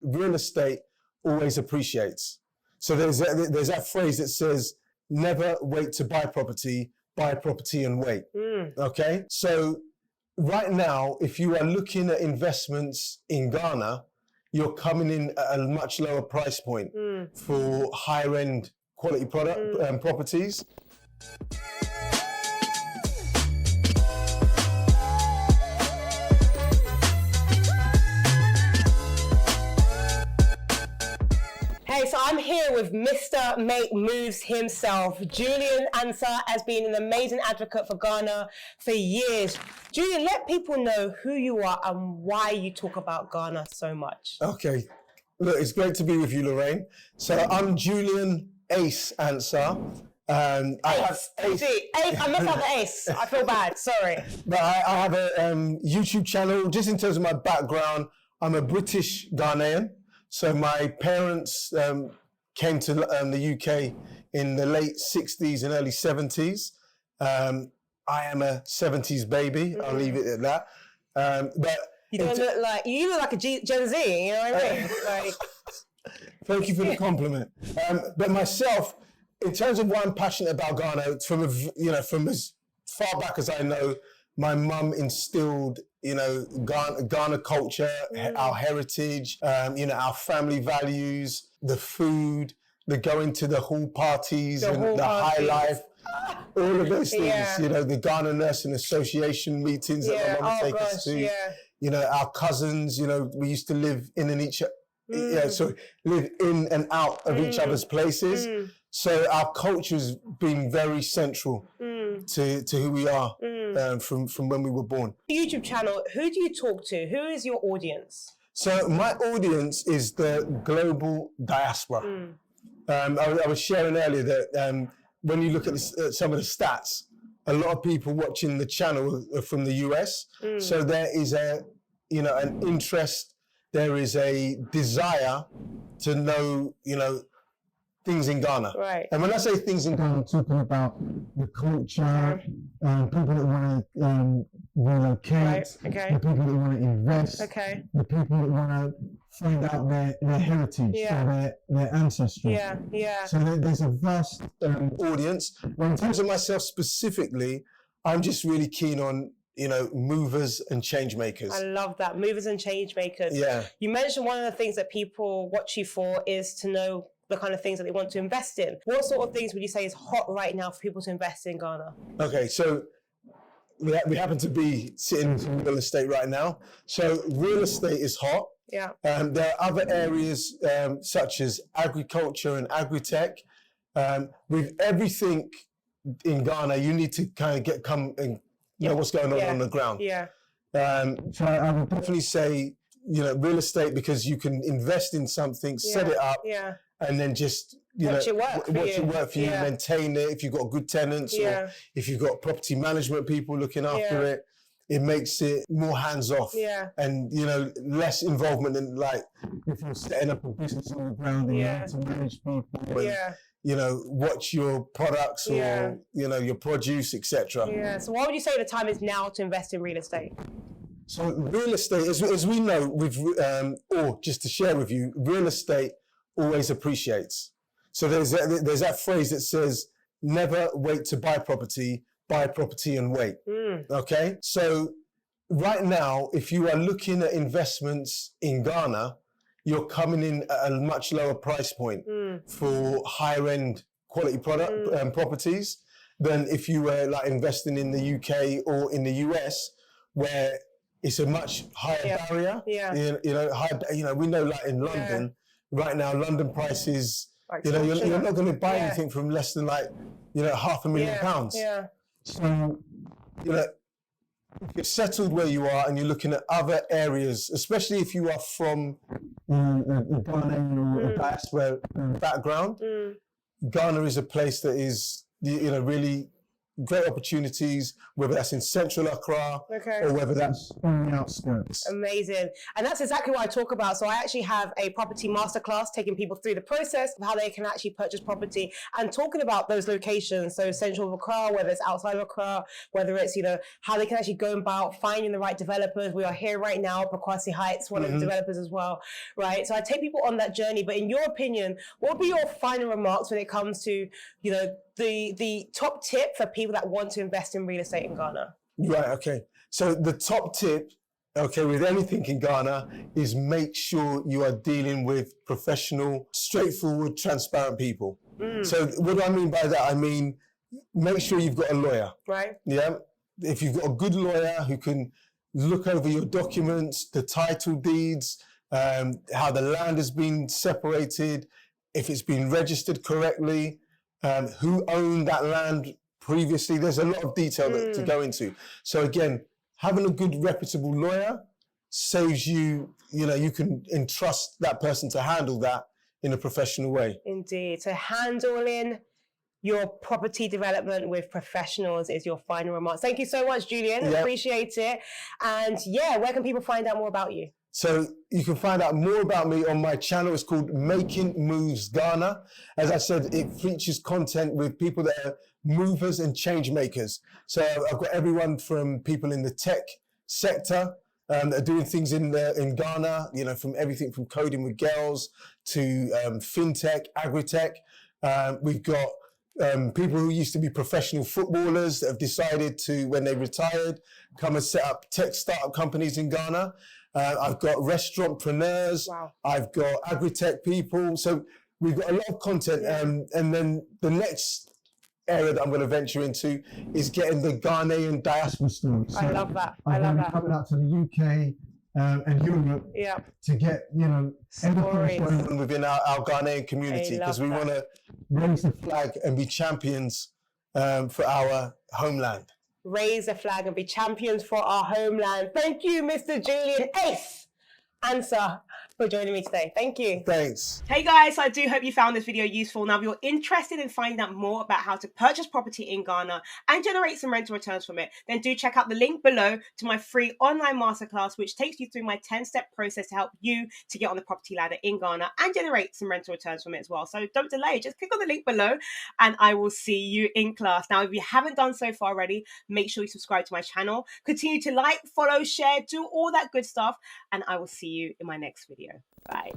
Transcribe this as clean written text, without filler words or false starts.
real estate always appreciates. So there's that phrase that says, never wait to buy property and wait. Okay? So right now, if you are looking at investments in Ghana, you're coming in at a much lower price point for higher end quality properties. Hey, so I'm here with Mr. Make Moves himself. Julian Ansah has been an amazing advocate for Ghana for years. Julian, let people know who you are and why you talk about Ghana so much. Okay. Look, it's great to be with you, Lorraine. So I'm Julian Ace Ansah. I must have the ace. I feel bad, sorry. But I have a YouTube channel. Just in terms of my background, I'm a British Ghanaian. So my parents came to the UK in the late 60s and early 70s. I am a 70s baby. I'll leave it at that. But you look like a Gen Z, you know what I mean? Like... Thank you for the compliment. But myself, in terms of why I'm passionate about Ghana, from as far back as I know, my mum instilled, Ghana culture, our heritage, our family values, the food, the going to the hall parties the high life, all of those things, the Ghana Nursing Association meetings that my mum would take us to, our cousins, we used to live in and live in and out of each other's places. So our culture's been very central to who we are from when we were born. YouTube channel, who do you talk to? Who is your audience? So my audience is the global diaspora. I was sharing earlier that when you look at some of the stats, a lot of people watching the channel are from the US. So there is an interest, there is a desire to know, things in Ghana. Right. And when I say things in Ghana, I'm talking about the culture, people that want to relocate, the people that want to invest, the people that want to find out their heritage, their ancestry. So there's a vast audience. Well, in terms of myself specifically, I'm just really keen on movers and change makers. I love that. Movers and change makers. Yeah. You mentioned one of the things that people watch you for is to know the kind of things that they want to invest in. What sort of things would you say is hot right now for people to invest in Ghana? Okay, so we happen to be sitting in real estate right now. So real estate is hot. Yeah. There are other areas such as agriculture and agri-tech. With everything in Ghana, you need to kind of come and know what's going on the ground. Yeah. So I would definitely say, real estate, because you can invest in something, set it up, and then just watch it work for you, maintain it. If you've got good tenants, or if you've got property management people looking after it, it makes it more hands off, and less involvement than like if you're setting up a business on the ground and you have to manage people and watch your products or your produce, etc. Yeah. So what would you say the time is now to invest in real estate? So real estate, as we know, or just to share with you, real estate always appreciates. So there's that phrase that says, never wait to buy property and wait. Okay? So right now, if you are looking at investments in Ghana, you're coming in at a much lower price point for higher end quality properties than if you were like investing in the UK or in the US, where it's a much higher barrier. We know like in London, right now, London prices, you're not going to buy anything from less than like, £500,000. Yeah. So, if you're settled where you are and you're looking at other areas, especially if you are from a Ghanaian or a diaspora background, Ghana is a place that is, really great opportunities, whether that's in central Accra or whether that's on the outskirts. Amazing. And that's exactly what I talk about. So I actually have a property masterclass taking people through the process of how they can actually purchase property and talking about those locations. So central Accra, whether it's outside of Accra, whether it's, you know, how they can actually go about finding the right developers. We are here right now, Pequasi Heights, one of the developers as well, right? So I take people on that journey. But in your opinion, what would be your final remarks when it comes to, you know, the top tip for people that want to invest in real estate in Ghana? Right, okay. So the top tip, okay, with anything in Ghana is make sure you are dealing with professional, straightforward, transparent people. So what do I mean by that? I mean, make sure you've got a lawyer. Right. Yeah. If you've got a good lawyer who can look over your documents, the title deeds, how the land has been separated, if it's been registered correctly, who owned that land previously. There's a lot of detail to go into. So again, having a good reputable lawyer saves you, you know, you can entrust that person to handle that in a professional way. Indeed. So handling your property development with professionals is your final remarks. Thank you so much, Julian. Yeah. Appreciate it. And yeah, where can people find out more about you? So you can find out more about me on my channel. It's called Making Moves Ghana. As I said, it features content with people that are movers and change makers. So I've got everyone from people in the tech sector that are doing things in Ghana, you know, from everything from coding with girls to fintech, agri-tech. We've got people who used to be professional footballers that have decided to, when they retired, come and set up tech startup companies in Ghana. I've got restaurantpreneurs. Wow. I've got agri-tech people. So we've got a lot of content. And then the next area that I'm going to venture into is getting the Ghanaian diaspora story. So I love that. I I'm love going to be that. coming out to the UK and Europe to get, you know, everything Stories. going on within our Ghanaian community, because we want to raise the flag and be champions for our homeland. Raise the flag and be champions for our homeland. Thank you, Mr. Julian Ace Ansah, for joining me today. Thank you. Thanks. Hey guys, I do hope you found this video useful. Now, if you're interested in finding out more about how to purchase property in Ghana and generate some rental returns from it, then do check out the link below to my free online masterclass, which takes you through my 10-step process to help you to get on the property ladder in Ghana and generate some rental returns from it as well. So don't delay, just click on the link below and I will see you in class. Now, if you haven't done so far already, make sure you subscribe to my channel. Continue to like, follow, share, do all that good stuff, and I will see you in my next video. Bye.